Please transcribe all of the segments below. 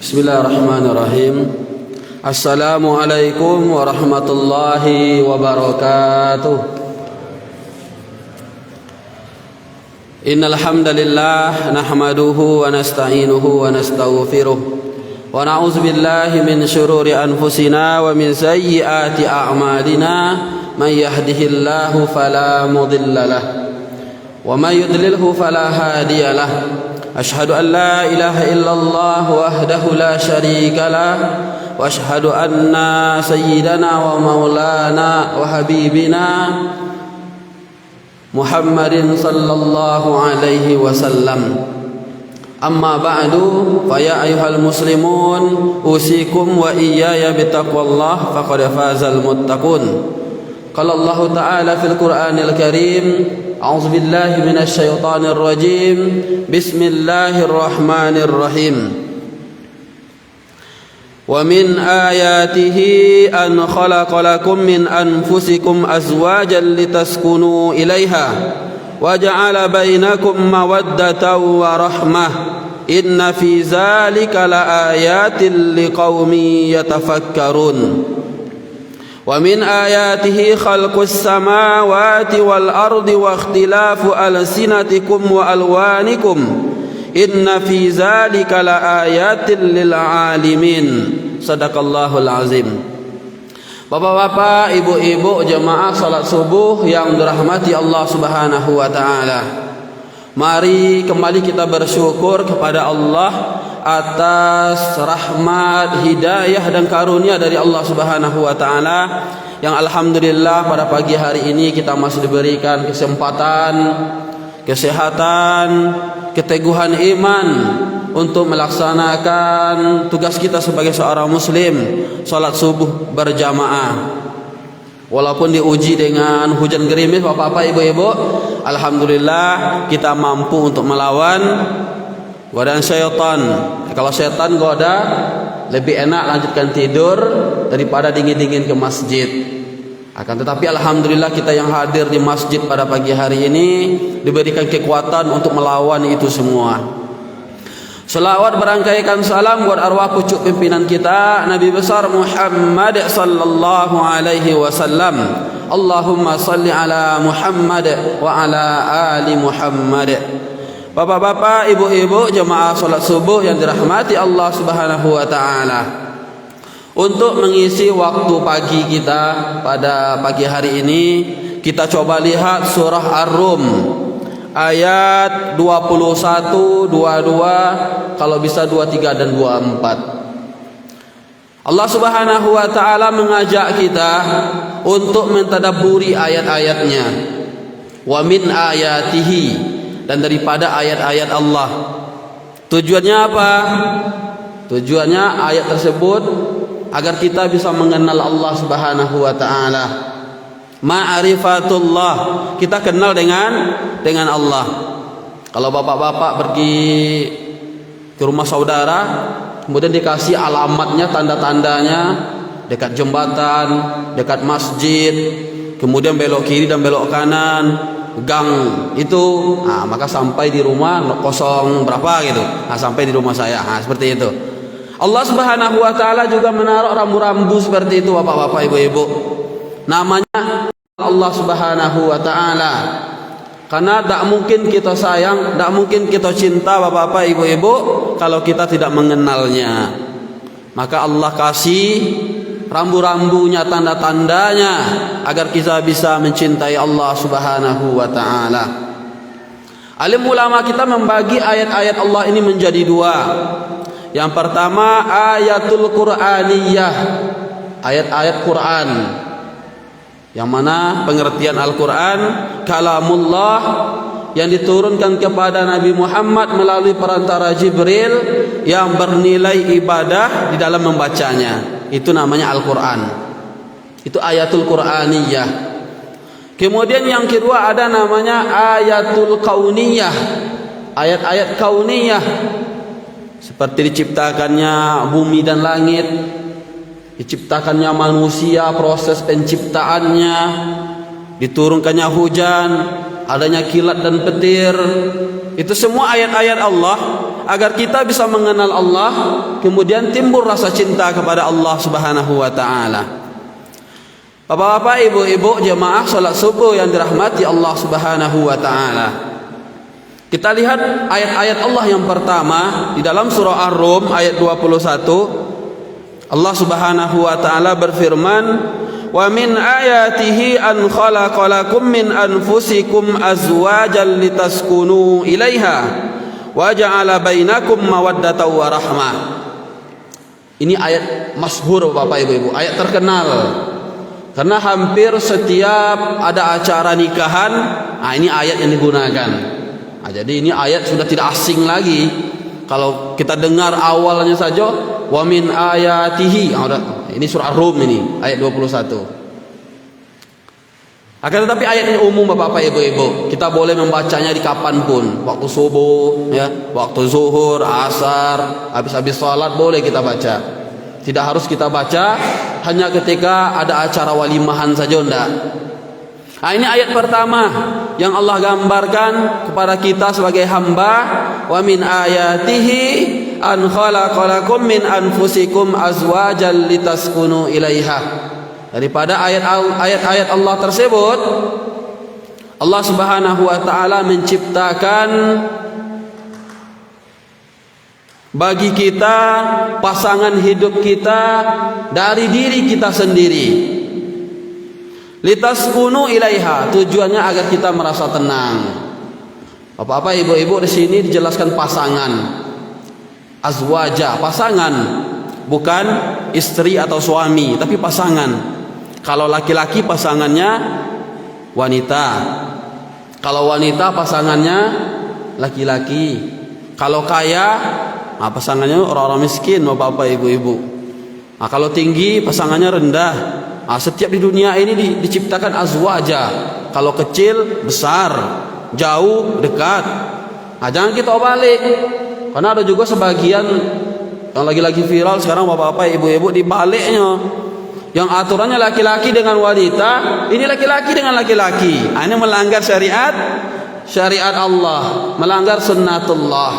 Bismillahirrahmanirrahim. Assalamualaikum warahmatullahi wabarakatuh. Innal hamdalillah nahmaduhu wa nasta'inuhu wa nastaghfiruh wa na'udzu billahi min shururi anfusina wa min sayyiati a'malina. Man yahdihillahu fala mudilla lahu wa man yudlilhu fala hadiya lahu. Ashhadu an la ilaha illallah wahdahu la syarika lah wa ashhadu anna sayyidana wa maulana wa habibina Muhammadin sallallahu alaihi wasallam. Amma ba'du, fa ya ayyuhal muslimun usikum wa iyaya bitaqwallah faqad fazal muttaqun. Qala Allah Ta'ala fil Qur'anil Karim, a'udzu billahi minasy syaithanir rajim. Bismillahirrahmanirrahim. Wa min ayatihi an khalaqa lakum min anfusikum azwajan litaskunu ilaiha wa ja'ala bainakum mawaddatan wa rahmah. Inna fi dzalika laayatin liqaumin yatafakkarun. Wa min ayatihi khalqus samawati wal ardi wa ikhtilafu alsinatikum wa alwanikum. Inna fi dzalika laayatin lil alimin. Sadaqallahul azim. Bapak-bapak, ibu-ibu, jemaah salat subuh yang dirahmati Allah Subhanahu wa taala. Mari kembali kita bersyukur kepada Allah atas rahmat, hidayah dan karunia dari Allah Subhanahu wa taala yang alhamdulillah pada pagi hari ini kita masih diberikan kesempatan, kesehatan, keteguhan iman untuk melaksanakan tugas kita sebagai seorang muslim, salat subuh berjamaah. Walaupun diuji dengan hujan gerimis, bapak-bapak, ibu-ibu, alhamdulillah kita mampu untuk melawan godaan syaitan. Kalau syaitan goda, lebih enak lanjutkan tidur daripada dingin-dingin ke masjid. Akan tetapi alhamdulillah kita yang hadir di masjid pada pagi hari ini diberikan kekuatan untuk melawan itu semua. Selawat berangkaikan salam buat arwah pucuk pimpinan kita Nabi besar Muhammad sallallahu alaihi wasallam. Allahumma salli ala Muhammad wa ala ali Muhammad. Bapak-bapak, ibu-ibu, jemaah salat subuh yang dirahmati Allah Subhanahu wa taala. Untuk mengisi waktu pagi kita pada pagi hari ini, kita coba lihat surah Ar-Rum ayat 21, 22, kalau bisa 23 dan 24. Allah Subhanahu wa taala mengajak kita untuk mentadabburi ayat-ayatnya. Wa min ayatihi, dan daripada ayat-ayat Allah. Tujuannya apa? Tujuannya ayat tersebut agar kita bisa mengenal Allah Subhanahu wa taala. Ma'rifatullah, kita kenal dengan Allah. Kalau bapak-bapak pergi ke rumah saudara, kemudian dikasih alamatnya, tanda-tandanya, dekat jembatan, dekat masjid, kemudian belok kiri dan belok kanan, gang itu, maka sampai di rumah kosong berapa gitu, sampai di rumah saya, seperti itu. Allah Subhanahu wa taala juga menaruh rambu-rambu seperti itu, bapak-bapak, ibu-ibu. Namanya Allah Subhanahu wa taala. Karena tak mungkin kita sayang, tak mungkin kita cinta, bapak-bapak, ibu-ibu, kalau kita tidak mengenalnya. Maka Allah kasih rambu-rambunya, tanda-tandanya agar kita bisa mencintai Allah Subhanahu wa taala. Alim ulama kita membagi ayat-ayat Allah ini menjadi dua. Yang pertama ayatul Qur'aniyah, ayat-ayat Quran, yang mana pengertian Al-Quran kalamullah yang diturunkan kepada Nabi Muhammad melalui perantara Jibril yang bernilai ibadah di dalam membacanya. Itu namanya Al-Quran. Itu ayatul Qur'aniyah. Kemudian yang kedua ada namanya ayatul kauniyah, ayat-ayat kauniyah, seperti diciptakannya bumi dan langit, diciptakannya manusia, proses penciptaannya, diturunkannya hujan, adanya kilat dan petir. Itu semua ayat-ayat Allah agar kita bisa mengenal Allah, kemudian timbul rasa cinta kepada Allah Subhanahu wa taala. Bapak-bapak, ibu-ibu, jemaah salat subuh yang dirahmati Allah Subhanahu wa taala. Kita lihat ayat-ayat Allah yang pertama di dalam surah Ar-Rum ayat 21. Allah Subhanahu wa taala berfirman, "Wa min ayatihi an khalaqalakum min anfusikum azwajan litaskunu ilaiha wa ja'ala bainakum mawaddatan wa rahmah." Ini ayat masyhur Bapak Ibu, ayat terkenal. Karena hampir setiap ada acara nikahan, ini ayat yang digunakan. Jadi ini ayat sudah tidak asing lagi. Kalau kita dengar awalnya saja, wa min ayatihi. Ini surah Ar-Rum ini, ayat 21. Akan tetapi ayat ini umum Bapak Ibu. Kita boleh membacanya di kapanpun. Waktu subuh, ya, waktu zuhur, asar, habis-habis salat boleh kita baca. Tidak harus kita baca hanya ketika ada acara walimahan saja, enggak. Ini ayat pertama yang Allah gambarkan kepada kita sebagai hamba. Wa min ayatihi an khalaqalakum min anfusikum azwajan litaskunu ilaiha. Daripada ayat-ayat Allah tersebut, Allah Subhanahu wa taala menciptakan bagi kita pasangan hidup kita dari diri kita sendiri. Litaskunu ilaiha, tujuannya agar kita merasa tenang. Bapak-bapak, ibu-ibu, di sini dijelaskan pasangan. Azwaja, pasangan, bukan istri atau suami, tapi pasangan. Kalau laki-laki pasangannya wanita. Kalau wanita pasangannya laki-laki. Kalau kaya, pasangannya orang-orang miskin, bapak-bapak, ibu-ibu. Kalau tinggi pasangannya rendah. Setiap di dunia ini diciptakan azwaja. Kalau kecil, besar, jauh, dekat. Jangan kita balik. Karena ada juga sebagian yang lagi-lagi viral sekarang bapak-bapak, ibu-ibu, dibaliknya. Yang aturannya laki-laki dengan wanita, ini laki-laki dengan laki-laki. Ini melanggar syariat Allah, melanggar sunnatullah.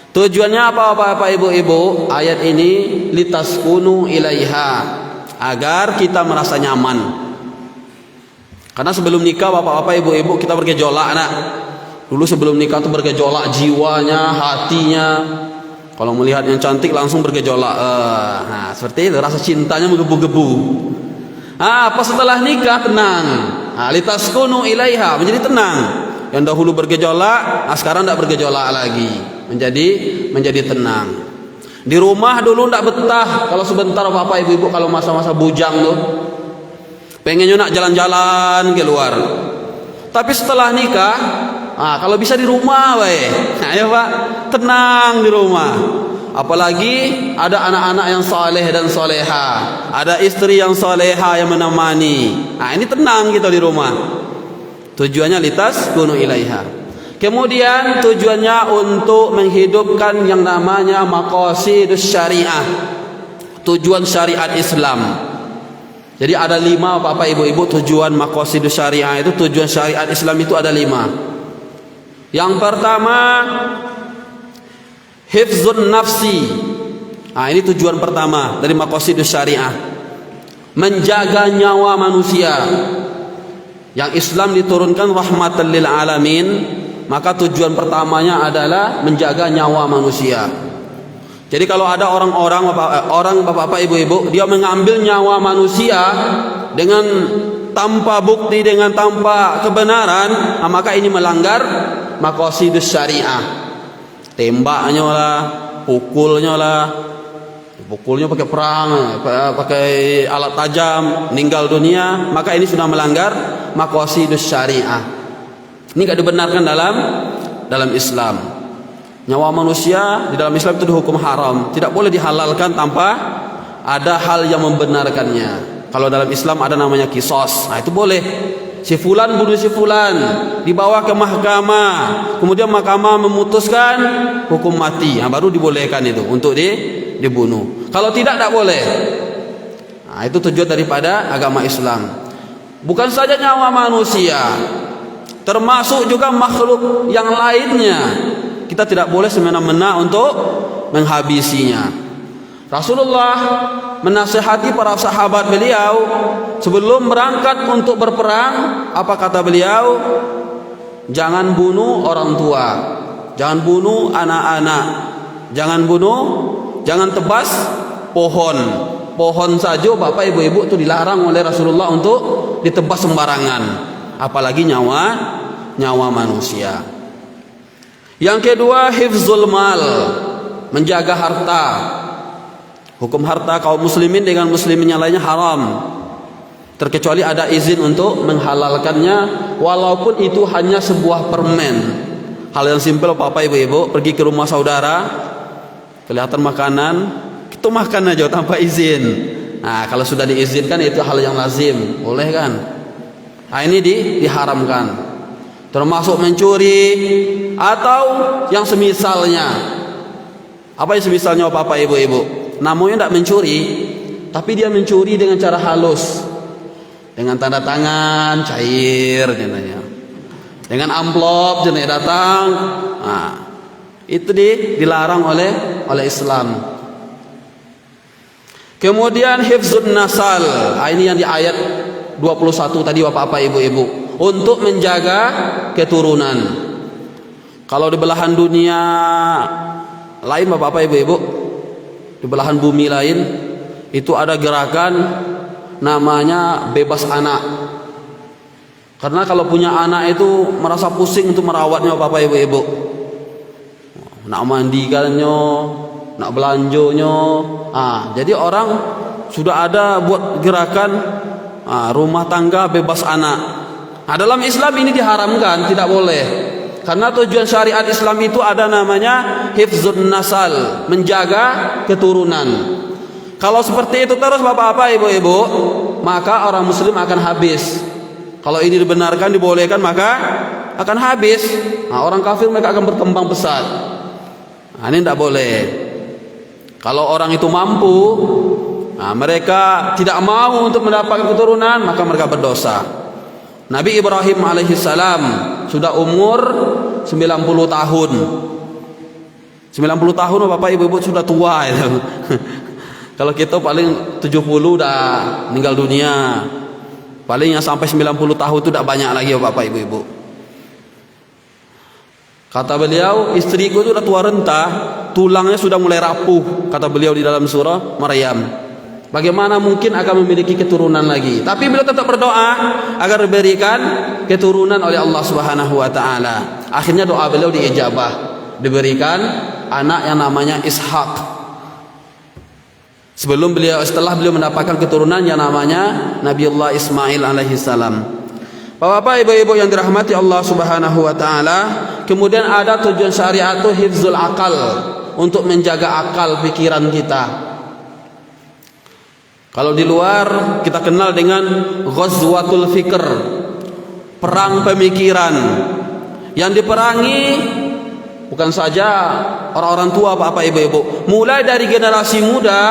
Tujuannya apa Bapak Ibu? Ayat ini litaskunu ilaiha, agar kita merasa nyaman. Karena sebelum nikah Bapak Ibu kita bergejolak, nak. Dulu sebelum nikah tuh bergejolak jiwanya, hatinya. Kalau melihat yang cantik langsung bergejolak. Seperti itu, rasa cintanya menggebu-gebu. Apa setelah nikah tenang. Litaskunu ilaiha, menjadi tenang. Yang dahulu bergejolak, sekarang tidak bergejolak lagi. Menjadi tenang. Di rumah dulu tidak betah. Kalau sebentar Bapak Ibu kalau masa-masa bujang tuh, pengennya nak jalan-jalan keluar. Tapi setelah nikah, kalau bisa di rumah, ya Pak, tenang di rumah. Apalagi ada anak-anak yang saleh dan soleha, ada istri yang soleha yang menemani. Ini tenang kita di rumah. Tujuannya litaskunu ilaiha. Kemudian tujuannya untuk menghidupkan yang namanya maqasidus syariah, tujuan syariat Islam. Jadi ada 5 Bapak Ibu tujuan maqasidus syariah itu, tujuan syariat Islam itu ada 5. Yang pertama, hifzun nafsi. Ini tujuan pertama dari maqasidus syariah, menjaga nyawa manusia. Yang Islam diturunkan rahmatan lil alamin, maka tujuan pertamanya adalah menjaga nyawa manusia. Jadi kalau ada orang bapak-bapak, ibu-ibu, dia mengambil nyawa manusia dengan tanpa bukti, dengan tanpa kebenaran, maka ini melanggar maqasidus syariah. Tembaknya lah, pukulnya pakai perang, pakai alat tajam, meninggal dunia, maka ini sudah melanggar maqasidus syariah. Ini tidak dibenarkan dalam Islam. Nyawa manusia di dalam Islam itu dihukum haram, tidak boleh dihalalkan tanpa ada hal yang membenarkannya. Kalau dalam Islam ada namanya qisas, itu boleh. Si fulan bunuh si fulan, dibawa ke mahkamah, kemudian mahkamah memutuskan hukum mati, baru dibolehkan itu untuk dibunuh. Kalau tidak boleh. Itu tujuan daripada agama Islam. Bukan saja nyawa manusia, termasuk juga makhluk yang lainnya. kita tidak boleh semena-mena untuk menghabisinya. Rasulullah menasihati para sahabat beliau sebelum berangkat untuk berperang. Apa kata beliau? Jangan bunuh orang tua, jangan bunuh anak-anak, jangan tebas pohon. Pohon saja bapak ibu-ibu itu dilarang oleh Rasulullah untuk ditebas sembarangan, apalagi nyawa manusia. Yang kedua, hifzul mal, menjaga harta. Hukum harta kaum muslimin dengan muslimin yang lainnya haram, terkecuali ada izin untuk menghalalkannya, walaupun itu hanya sebuah permen. Hal yang simpel bapak ibu-ibu, pergi ke rumah saudara, kelihatan makanan, kita makan aja tanpa izin. Nah, kalau sudah diizinkan itu hal yang lazim, boleh kan? Nah, ini diharamkan. Termasuk mencuri atau yang semisalnya. Apa yang semisalnya bapak ibu-ibu? Namanya tidak mencuri, tapi dia mencuri dengan cara halus, dengan tanda tangan cair, dengan amplop jenis datang. Nah, itu dilarang oleh Islam. Kemudian hifzun nasal, ini yang di ayat 21 tadi bapak-bapak ibu-ibu, untuk menjaga keturunan. Kalau di belahan dunia lain bapak-bapak ibu-ibu, di belahan bumi lain itu ada gerakan namanya bebas anak. Karena kalau punya anak itu merasa pusing untuk merawatnya bapak ibu-ibu, nak mandikannya, nak belanjonya. Jadi orang sudah ada buat gerakan rumah tangga bebas anak. Dalam Islam ini diharamkan, tidak boleh. Karena tujuan syariat Islam itu ada namanya hifzun nasal, menjaga keturunan. Kalau seperti itu terus bapak-bapak ibu-ibu, maka orang muslim akan habis. Kalau ini dibenarkan, dibolehkan, maka akan habis. Orang kafir mereka akan berkembang pesat. Ini tidak boleh. Kalau orang itu mampu, mereka tidak mau untuk mendapatkan keturunan, maka mereka berdosa. Nabi Ibrahim alaihissalam sudah umur 90 tahun. 90 tahun bapak ibu-ibu sudah tua itu. Kalau kita paling 70 udah meninggal dunia. Paling yang sampai 90 tahun itu tidak banyak lagi bapak ibu-ibu. Kata beliau, istriku itu sudah tua renta, tulangnya sudah mulai rapuh, kata beliau di dalam surah Maryam. Bagaimana mungkin akan memiliki keturunan lagi? Tapi beliau tetap berdoa agar diberikan keturunan oleh Allah Subhanahu wa taala. Akhirnya doa beliau diijabah, diberikan anak yang namanya Ishak. Setelah beliau mendapatkan keturunan yang namanya Nabiullah Ismail alaihi salam. Bapak-bapak, ibu-ibu yang dirahmati Allah Subhanahu wa taala, kemudian ada tujuan syariat itu hifzul akal, untuk menjaga akal pikiran kita. Kalau di luar kita kenal dengan ghazwatul fikr, perang pemikiran. Yang diperangi bukan saja orang-orang tua bapak ibu-ibu, mulai dari generasi muda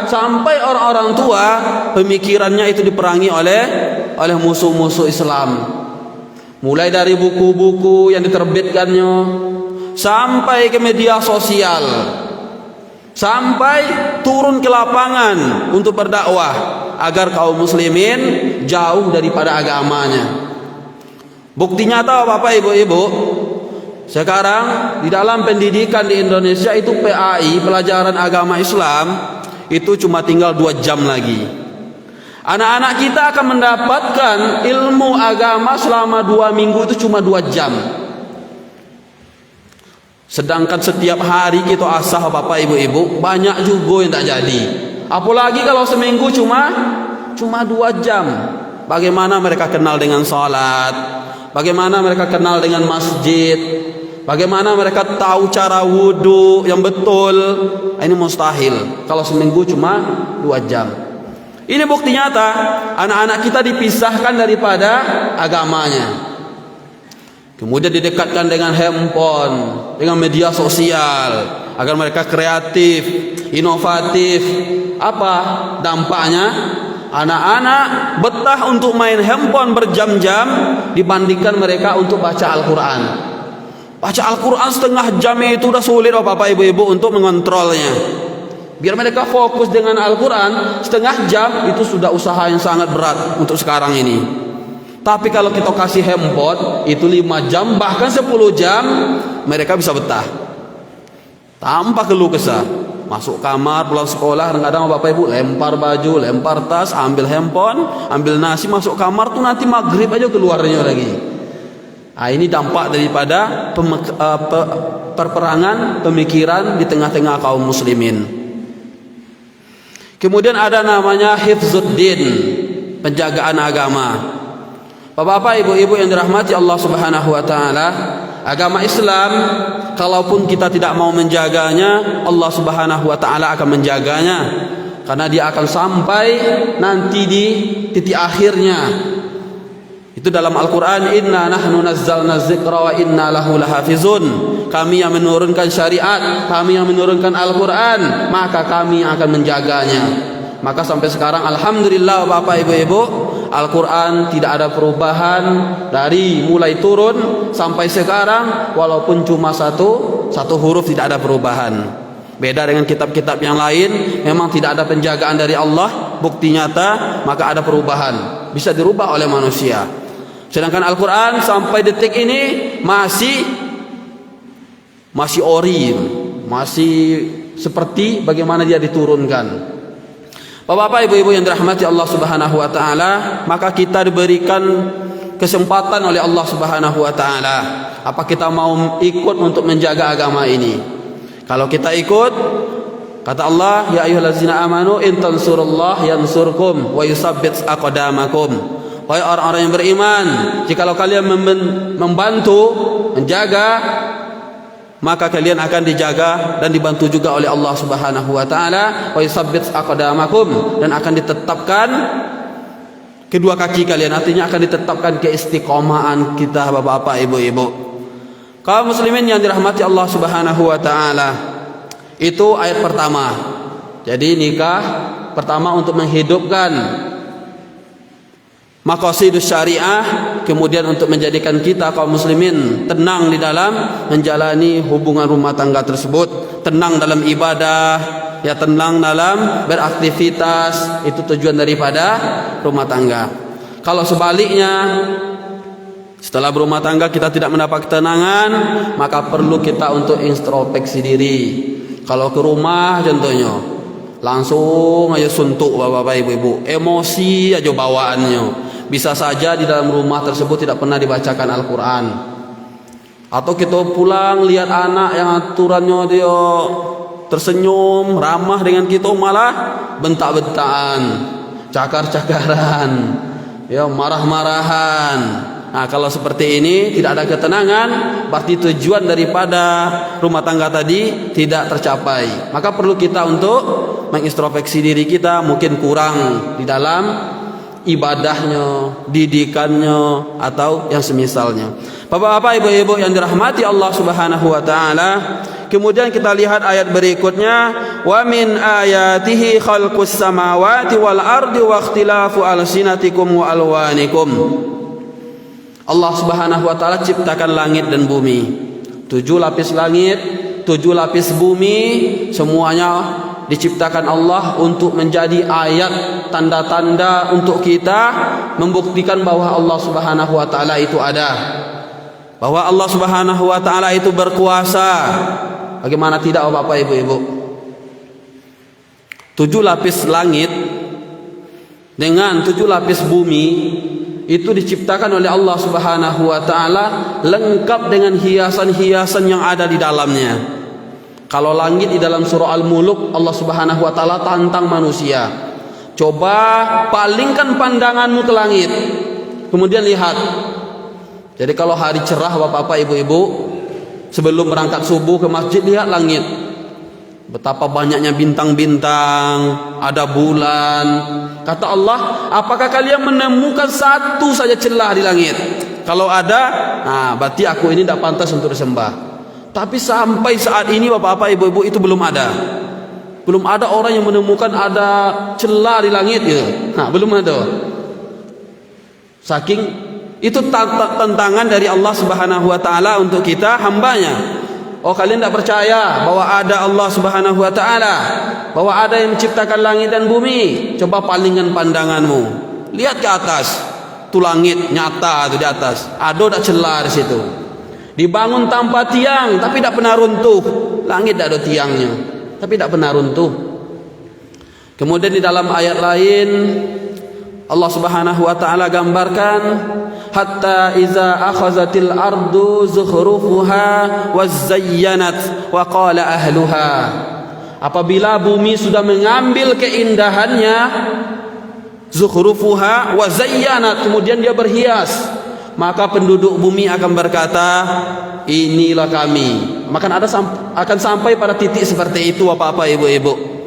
sampai orang-orang tua, pemikirannya itu diperangi oleh musuh-musuh Islam. Mulai dari buku-buku yang diterbitkannya sampai ke media sosial, sampai turun ke lapangan untuk berdakwah agar kaum muslimin jauh daripada agamanya. Bukti nyata bapak ibu-ibu, sekarang di dalam pendidikan di Indonesia itu PAI, pelajaran agama Islam, itu cuma tinggal 2 jam lagi. Anak-anak kita akan mendapatkan ilmu agama selama 2 minggu itu cuma 2 jam. Sedangkan setiap hari kita asah bapak ibu-ibu, banyak juga yang tak jadi. Apalagi kalau seminggu cuma 2 jam. Bagaimana mereka kenal dengan salat, bagaimana mereka kenal dengan masjid, bagaimana mereka tahu cara wudu yang betul. Ini mustahil kalau seminggu cuma 2 jam. Ini bukti nyata anak-anak kita dipisahkan daripada agamanya. Kemudian didekatkan dengan handphone, dengan media sosial, agar mereka kreatif, inovatif. Apa dampaknya? Anak-anak betah untuk main handphone berjam-jam dibandingkan mereka untuk baca Al-Quran. Baca Al-Quran setengah jam itu udah sulit bapak ibu-ibu untuk mengontrolnya. Biar mereka fokus dengan Al-Quran setengah jam itu sudah usaha yang sangat berat untuk sekarang ini. Tapi kalau kita kasih handphone itu 5 jam bahkan 10 jam mereka bisa betah tanpa keluh kesah. Masuk kamar pulang sekolah kadang-kadang bapak ibu lempar baju, lempar tas, ambil handphone, ambil nasi, masuk kamar tuh nanti maghrib aja keluarnya lagi. Nah, ini dampak daripada perperangan pemikiran di tengah-tengah kaum muslimin. Kemudian ada namanya hifzuddin, penjagaan agama. Bapak-bapak, ibu-ibu yang dirahmati Allah Subhanahu wa taala, agama Islam kalaupun kita tidak mau menjaganya, Allah Subhanahu wa taala akan menjaganya. Karena dia akan sampai nanti di titik akhirnya. Itu dalam Al-Quran, inna nahnu nazzalna dzikra wa inna lahu lahafizun. Kami yang menurunkan syariat, kami yang menurunkan Al-Quran, maka kami akan menjaganya. Maka sampai sekarang alhamdulillah bapak ibu-ibu, Al-Quran tidak ada perubahan dari mulai turun sampai sekarang, walaupun cuma satu huruf tidak ada perubahan. Beda dengan kitab-kitab yang lain, memang tidak ada penjagaan dari Allah, bukti nyata, maka ada perubahan, bisa dirubah oleh manusia. Sedangkan Al-Quran sampai detik ini masih ori, masih seperti bagaimana dia diturunkan. Bapak-bapak, ibu-ibu yang dirahmati Allah Subhanahu wa taala, maka kita diberikan kesempatan oleh Allah Subhanahu wa taala. Apa kita mau ikut untuk menjaga agama ini? Kalau kita ikut, kata Allah, ya ayyuhallazina amanu in tansurullah yansurkum wa yusabbit aqdamakum. Wahai orang-orang yang beriman, jikalau kalian membantu, menjaga, maka kalian akan dijaga dan dibantu juga oleh Allah Subhanahu wa taala. Wa yusabbit aqdamakum, dan akan ditetapkan kedua kaki kalian, artinya akan ditetapkan keistiqomahan kita bapak-bapak, ibu-ibu. Kaum muslimin yang dirahmati Allah Subhanahu wa taala, itu ayat pertama. Jadi nikah pertama untuk menghidupkan maqasidus syariah, kemudian untuk menjadikan kita kaum muslimin tenang di dalam menjalani hubungan rumah tangga tersebut, tenang dalam ibadah, ya tenang dalam beraktivitas, itu tujuan daripada rumah tangga. Kalau sebaliknya, setelah berumah tangga kita tidak mendapat ketenangan, maka perlu kita untuk introspeksi diri. Kalau ke rumah contohnya, langsung aja suntuk bapak-bapak, ibu-ibu, emosi aja bawaannya. Bisa saja di dalam rumah tersebut tidak pernah dibacakan Al-Quran. Atau kita pulang lihat anak yang aturannya dia tersenyum, ramah dengan kita, malah bentak-bentakan, cakar-cakaran, ya marah-marahan. Nah, kalau seperti ini tidak ada ketenangan, berarti tujuan daripada rumah tangga tadi tidak tercapai. Maka perlu kita untuk mengintrospeksi diri kita, mungkin kurang di dalam ibadahnya, didikannya, atau yang semisalnya. Bapak-bapak, ibu-ibu yang dirahmati Allah Subhanahu wa taala, kemudian kita lihat ayat berikutnya, wa min ayatihi khalqus samawati wal ardi wa ikhtilafu alsinatikum wa alwanikum. Allah Subhanahu wa taala ciptakan langit dan bumi. 7 lapis langit, 7 lapis bumi, semuanya diciptakan Allah untuk menjadi ayat, tanda-tanda untuk kita membuktikan bahwa Allah Subhanahu wa taala itu ada, bahwa Allah Subhanahu wa taala itu berkuasa. Bagaimana tidak Bapak Ibu-ibu? 7 lapis langit dengan 7 lapis bumi itu diciptakan oleh Allah Subhanahu wa taala lengkap dengan hiasan-hiasan yang ada di dalamnya. Kalau langit di dalam surah Al-Muluk, Allah Subhanahu wa taala tantang manusia. Coba palingkan pandanganmu ke langit. Kemudian lihat. Jadi kalau hari cerah Bapak-bapak, Ibu-ibu, sebelum berangkat subuh ke masjid, lihat langit. Betapa banyaknya bintang-bintang, ada bulan. Kata Allah, apakah kalian menemukan satu saja celah di langit? Kalau ada, nah berarti aku ini tidak pantas untuk disembah. Tapi sampai saat ini bapak-bapak, ibu-ibu, itu belum ada. Belum ada orang yang menemukan ada celah di langit gitu. Nah, belum ada. Saking Itu tantangan dari Allah Subhanahu wa taala untuk kita hambanya. Oh, kalian tidak percaya bahwa ada Allah Subhanahu wa taala, bahwa ada yang menciptakan langit dan bumi? Coba palingkan pandanganmu, lihat ke atas. Itu langit nyata itu di atas. Ada tak celah di situ. Dibangun tanpa tiang tapi tidak pernah runtuh. Langit tidak ada tiangnya tapi tidak pernah runtuh. Kemudian di dalam ayat lain Allah Subhanahu wa taala gambarkan, hatta iza akhazatil ardu zukhrufuha wazayyanat wa qala ahluha. Apabila bumi sudah mengambil keindahannya, zukhrufuha wazayyanat, kemudian dia berhias, maka penduduk bumi akan berkata, inilah kami. Maka akan sampai pada titik seperti itu Bapak Ibu,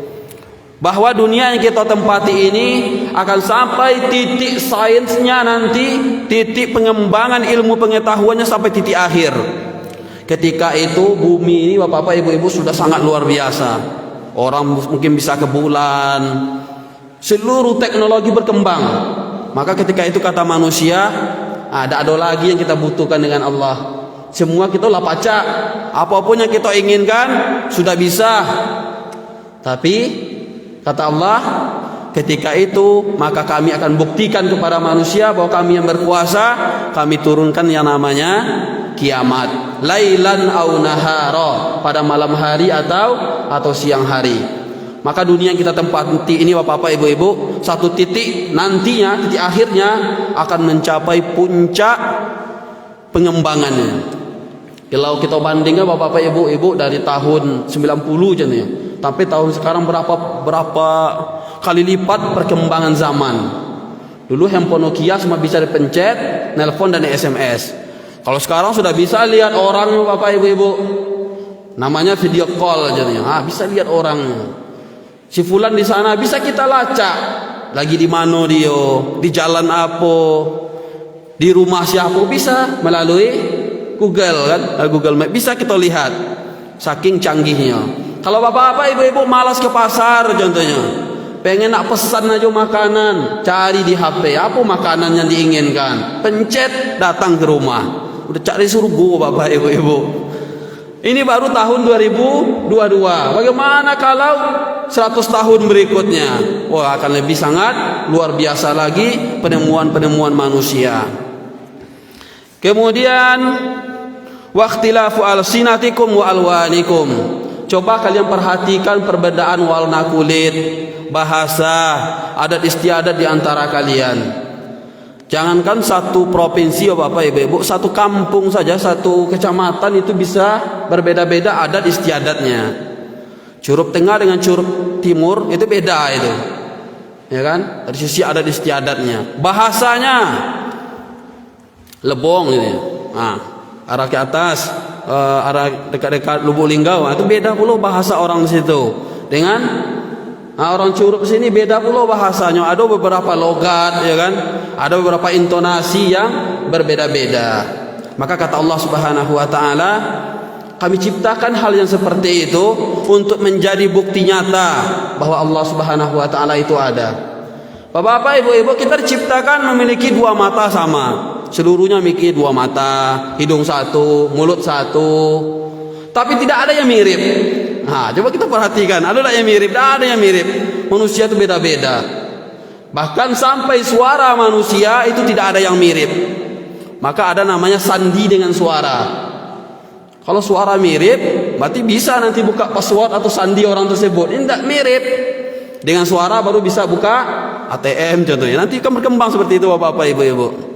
bahwa dunia yang kita tempati ini akan sampai titik sainsnya nanti, titik pengembangan ilmu pengetahuannya sampai titik akhir. Ketika itu bumi ini Bapak Ibu sudah sangat luar biasa. Orang mungkin bisa ke bulan, seluruh teknologi berkembang. Maka ketika itu kata manusia, ada lagi yang kita butuhkan dengan Allah. Semua kita lah pacak, apapun yang kita inginkan sudah bisa. Tapi kata Allah, ketika itu maka kami akan buktikan kepada manusia bahwa kami yang berkuasa. Kami turunkan yang namanya kiamat, lailan au nahara, pada malam hari atau siang hari. Maka dunia yang kita tempati ini Bapak Ibu, satu titik nantinya, titik akhirnya akan mencapai puncak pengembangannya. Kalau kita bandingkan Bapak Ibu dari tahun 90 aja nih, sampai tahun sekarang berapa kali lipat perkembangan zaman. Dulu handphone Nokia cuma bisa dipencet, nelpon dan SMS. Kalau sekarang sudah bisa lihat orang Bapak Ibu. Namanya video call jadinya. Bisa lihat orangnya. Si fulan di sana bisa kita lacak. Lagi di mana dia, di jalan apa, di rumah siapa, bisa melalui Google kan, Google Map bisa kita lihat. Saking canggihnya. Kalau bapak-bapak, ibu-ibu malas ke pasar contohnya, pengen nak pesan aja makanan, cari di HP apa makanan yang diinginkan, pencet datang ke rumah, udah cari surga bapak ibu-ibu. Ini baru tahun 2022. Bagaimana kalau 100 tahun berikutnya? Wah, akan lebih sangat luar biasa lagi penemuan-penemuan manusia. Kemudian waqtilafu alsinatikum wa alwanikum. Coba kalian perhatikan perbedaan warna kulit, bahasa, adat istiadat di antara kalian. Jangankan satu provinsi Bapak Ibu, satu kampung saja, satu kecamatan itu bisa berbeda-beda adat istiadatnya. Curup Tengah dengan Curup Timur itu beda itu. Ya kan? Dari sisi adat istiadatnya. Bahasanya Lebong ini. Nah, arah ke atas, arah dekat-dekat Lubuk Linggau, itu beda pula bahasa orang di situ. Dengan orang Curup sini beda pula bahasanya. Ada beberapa logat, ya kan? Ada beberapa intonasi yang berbeda-beda. Maka kata Allah Subhanahu wa taala, kami ciptakan hal yang seperti itu untuk menjadi bukti nyata bahwa Allah Subhanahu wa taala itu ada. Bapak-bapak, ibu-ibu, kita diciptakan memiliki dua mata sama. Seluruhnya memiliki dua mata, hidung satu, mulut satu. Tapi tidak ada yang mirip. Nah, coba kita perhatikan, ada yang mirip, tidak ada yang mirip. Manusia itu beda-beda. Bahkan sampai suara manusia itu tidak ada yang mirip. Maka ada namanya sandi dengan suara. Kalau suara mirip, berarti bisa nanti buka password atau sandi orang tersebut. Ini tidak mirip. Dengan suara baru bisa buka ATM contohnya. Nanti akan berkembang seperti itu Bapak Ibu.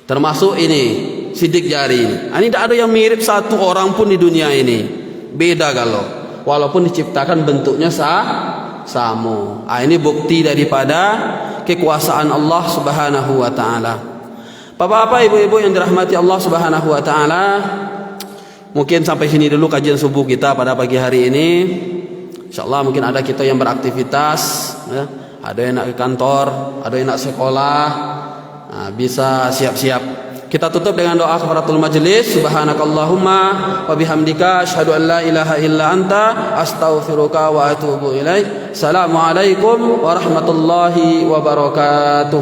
Termasuk ini sidik jari. Ini tidak ada yang mirip satu orang pun di dunia ini. Beda kalau walaupun diciptakan bentuknya sama. Ini bukti daripada kekuasaan Allah Subhanahu wa taala. Bapak-bapak, ibu-ibu yang dirahmati Allah Subhanahu wa taala, mungkin sampai sini dulu kajian subuh kita pada pagi hari ini. Insyaallah mungkin ada kita yang beraktivitas, ya. Ada yang nak ke kantor, ada yang nak sekolah. Nah, bisa siap-siap. Kita tutup dengan doa kafaratul majelis. Subhanakallahumma wa bihamdika asyhadu an la ilaha illa anta astaghfiruka wa atubu ilaik. Assalamualaikum warahmatullahi wabarakatuh.